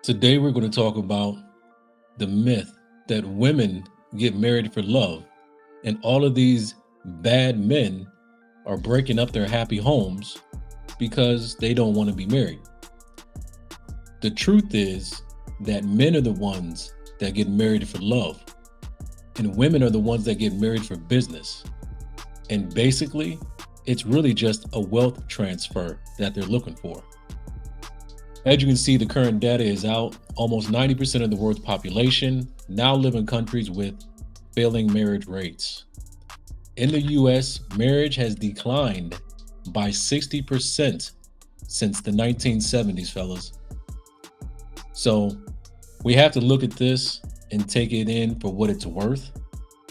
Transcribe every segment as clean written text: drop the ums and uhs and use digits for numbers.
Today, we're going to talk about the myth that women get married for love, and all of these bad men are breaking up their happy homes because they don't want to be married. The truth is that men are the ones that get married for love, and women are the ones that get married for business. And basically, it's really just a wealth transfer that they're looking for. As you can see, the current data is out. Almost 90% of the world's population now live in countries with failing marriage rates. In the US, marriage has declined by 60% since the 1970s, fellas. So we have to look at this and take it in for what it's worth.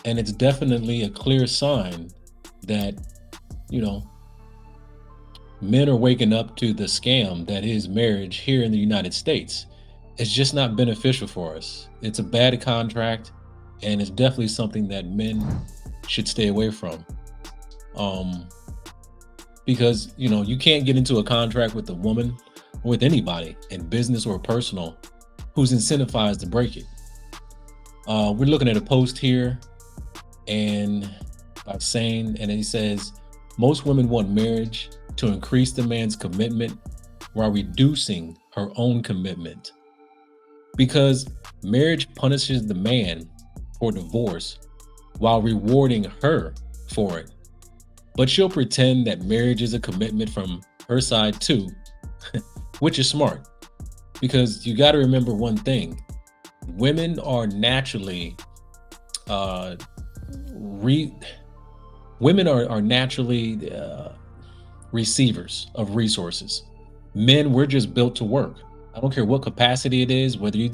And it's definitely a clear sign that, you know, men are waking up to the scam that is marriage here in the United States. It's just not beneficial for us. It's a bad contract, and it's definitely something that men should stay away from. Because you can't get into a contract with a woman or with anybody in business or personal who's incentivized to break it. We're looking at a post here, and he says most women want marriage to increase the man's commitment while reducing her own commitment. Because marriage punishes the man for divorce while rewarding her for it. But she'll pretend that marriage is a commitment from her side too, which is smart. Because you got to remember one thing: women are naturally receivers of resources. Men, we're just built to work. I don't care what capacity it is, whether you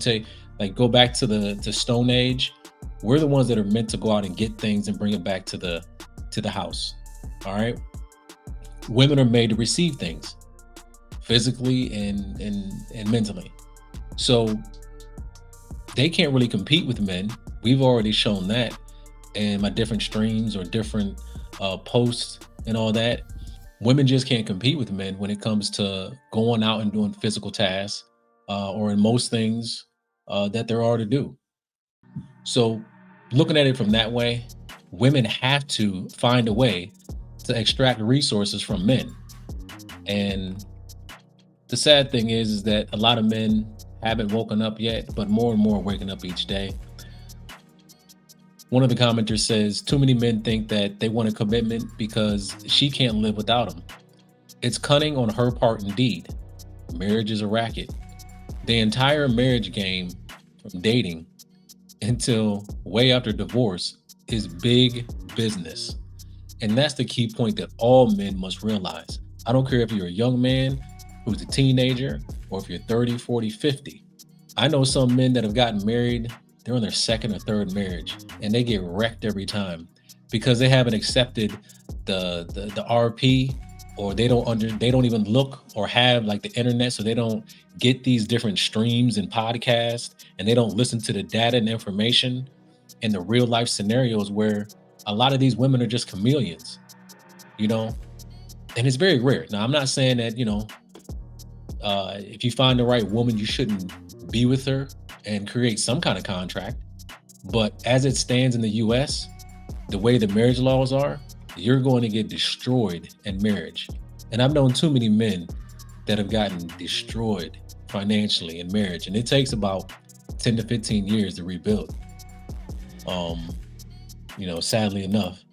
go back to Stone Age. We're the ones that are meant to go out and get things and bring it back to the house. All right. Women are made to receive things physically and mentally. So they can't really compete with men. We've already shown that in my different streams or different posts and all that. Women just can't compete with men when it comes to going out and doing physical tasks or in most things that there are to do. So looking at it from that way, women have to find a way to extract resources from men. And the sad thing is that a lot of men haven't woken up yet, but more and more are waking up each day. One of the commenters says, too many men think that they want a commitment because she can't live without him. It's cunning on her part indeed. Marriage is a racket. The entire marriage game, from dating until way after divorce, is big business. And that's the key point that all men must realize. I don't care if you're a young man who's a teenager or if you're 30, 40, 50. I know some men that have gotten married, they're on their second or third marriage, and they get wrecked every time because they haven't accepted the RP, or they don't even look or have like the internet, so they don't get these different streams and podcasts, and they don't listen to the data and information and the real life scenarios where a lot of these women are just chameleons, and it's very rare. Now, I'm not saying that, if you find the right woman, you shouldn't be with her and create some kind of contract. But as it stands in the US, the way the marriage laws are, you're going to get destroyed in marriage. And I've known too many men that have gotten destroyed financially in marriage, and it takes about 10 to 15 years to rebuild. Sadly enough,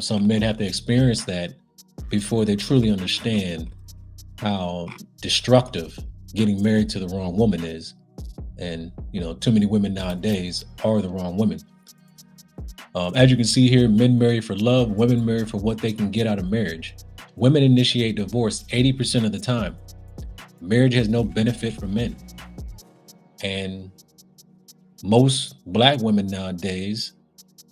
some men have to experience that before they truly understand how destructive getting married to the wrong woman is. And, too many women nowadays are the wrong women. As you can see here, men marry for love, women marry for what they can get out of marriage. Women initiate divorce 80% of the time. Marriage has no benefit for men. And most Black women nowadays,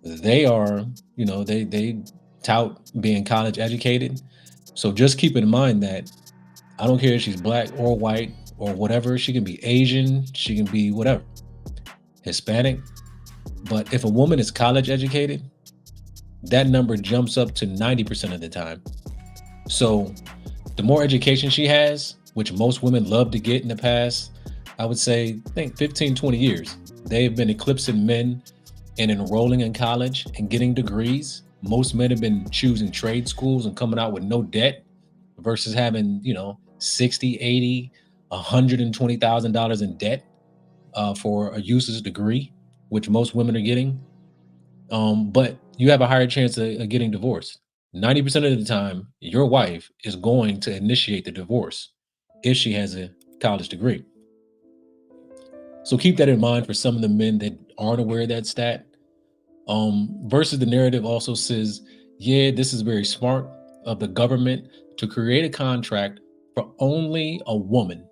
they are, they tout being college educated. So just keep in mind that I don't care if she's Black or white or whatever. She can be Asian, she can be whatever, Hispanic. But if a woman is college educated, that number jumps up to 90% of the time. So the more education she has, which most women love to get in the past I would say, I think 15, 20 years, they've been eclipsing men in enrolling in college and getting degrees. Most men have been choosing trade schools and coming out with no debt versus having, 60, 80, $120,000 in debt for a useless degree, which most women are getting. But you have a higher chance of getting divorced. 90% of the time, your wife is going to initiate the divorce if she has a college degree. So keep that in mind for some of the men that aren't aware of that stat. Versus the narrative also says, yeah, this is very smart of the government to create a contract for only a woman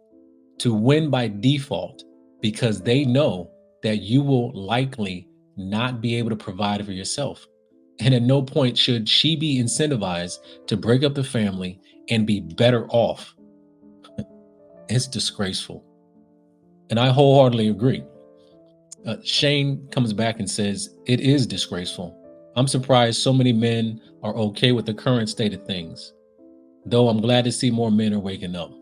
to win by default because they know that you will likely not be able to provide for yourself. And at no point should she be incentivized to break up the family and be better off. It's disgraceful. And I wholeheartedly agree. Shane comes back and says, it is disgraceful. I'm surprised so many men are okay with the current state of things, though I'm glad to see more men are waking up.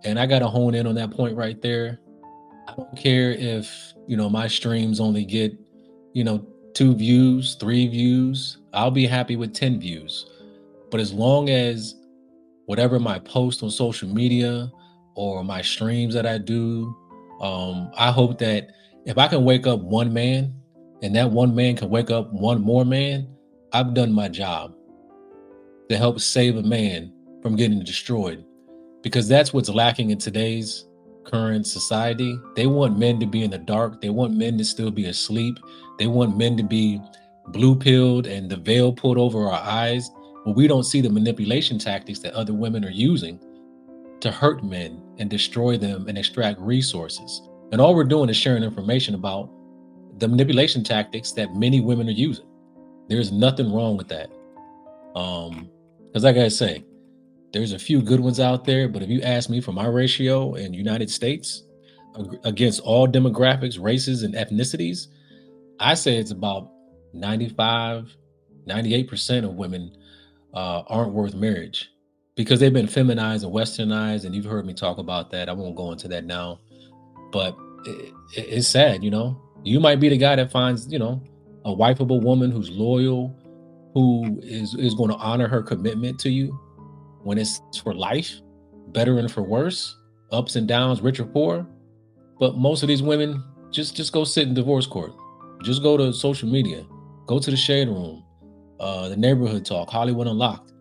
And I got to hone in on that point right there. I don't care if, my streams only get, 2 views, 3 views. I'll be happy with 10 views. But as long as whatever my post on social media or my streams that I do, I hope that if I can wake up one man and that one man can wake up one more man, I've done my job to help save a man from getting destroyed. Because that's what's lacking in today's current society. They want men to be in the dark. They want men to still be asleep. They want men to be blue pilled and the veil pulled over our eyes. But we don't see the manipulation tactics that other women are using to hurt men and destroy them and extract resources. And all we're doing is sharing information about the manipulation tactics that many women are using. There's nothing wrong with that. Because like I say, there's a few good ones out there, but if you ask me for my ratio in United States against all demographics, races, and ethnicities, I say it's about 95, 98% of women aren't worth marriage because they've been feminized and westernized. And you've heard me talk about that. I won't go into that now, but it's sad, You might be the guy that finds, a wifeable woman who's loyal, who is going to honor her commitment to you when it's for life, better and for worse, ups and downs, rich or poor. But most of these women just go sit in divorce court. Just go to social media, go to the shade room, the neighborhood talk, Hollywood Unlocked.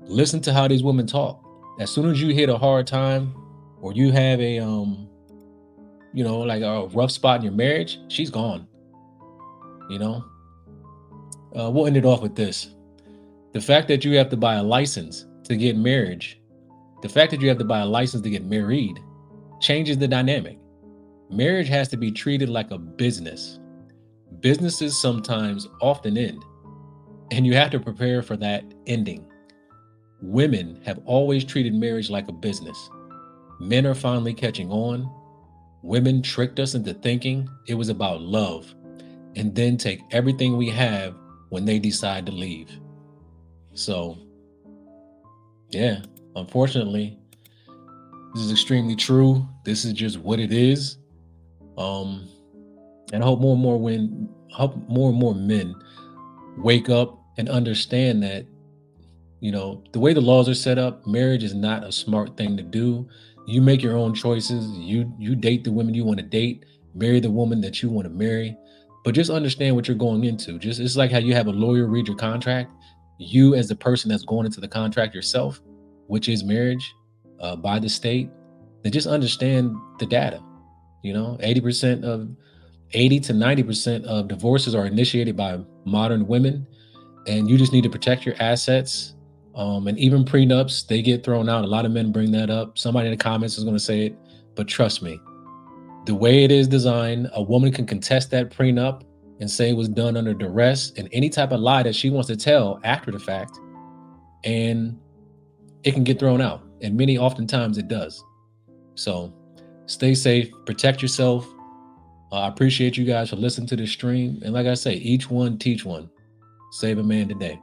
Listen to how these women talk. As soon as you hit a hard time or you have a like a rough spot in your marriage, she's gone. We'll end it off with this. The fact that you have to buy a license to get marriage, the fact that you have to buy a license to get married changes the dynamic. Marriage has to be treated like a business. Businesses sometimes often end, and you have to prepare for that ending. Women have always treated marriage like a business. Men are finally catching on. Women tricked us into thinking it was about love, and then take everything we have when they decide to leave. So, yeah, unfortunately, this is extremely true. This is just what it is. And I hope more and more men wake up and understand that, the way the laws are set up, marriage is not a smart thing to do. You make your own choices. You date the women you want to date, marry the woman that you want to marry. But just understand what you're going into. Just it's like how you have a lawyer read your contract. You, as the person that's going into the contract yourself, which is marriage by the state, then just understand the data. 80 to 90% of divorces are initiated by modern women, and you just need to protect your assets. And even prenups, they get thrown out. A lot of men bring that up. Somebody in the comments is going to say it, but trust me, the way it is designed, a woman can contest that prenup and say it was done under duress and any type of lie that she wants to tell after the fact, and it can get thrown out. And oftentimes it does. So stay safe, protect yourself. I appreciate you guys for listening to this stream. And like I say, each one teach one. Save a man today.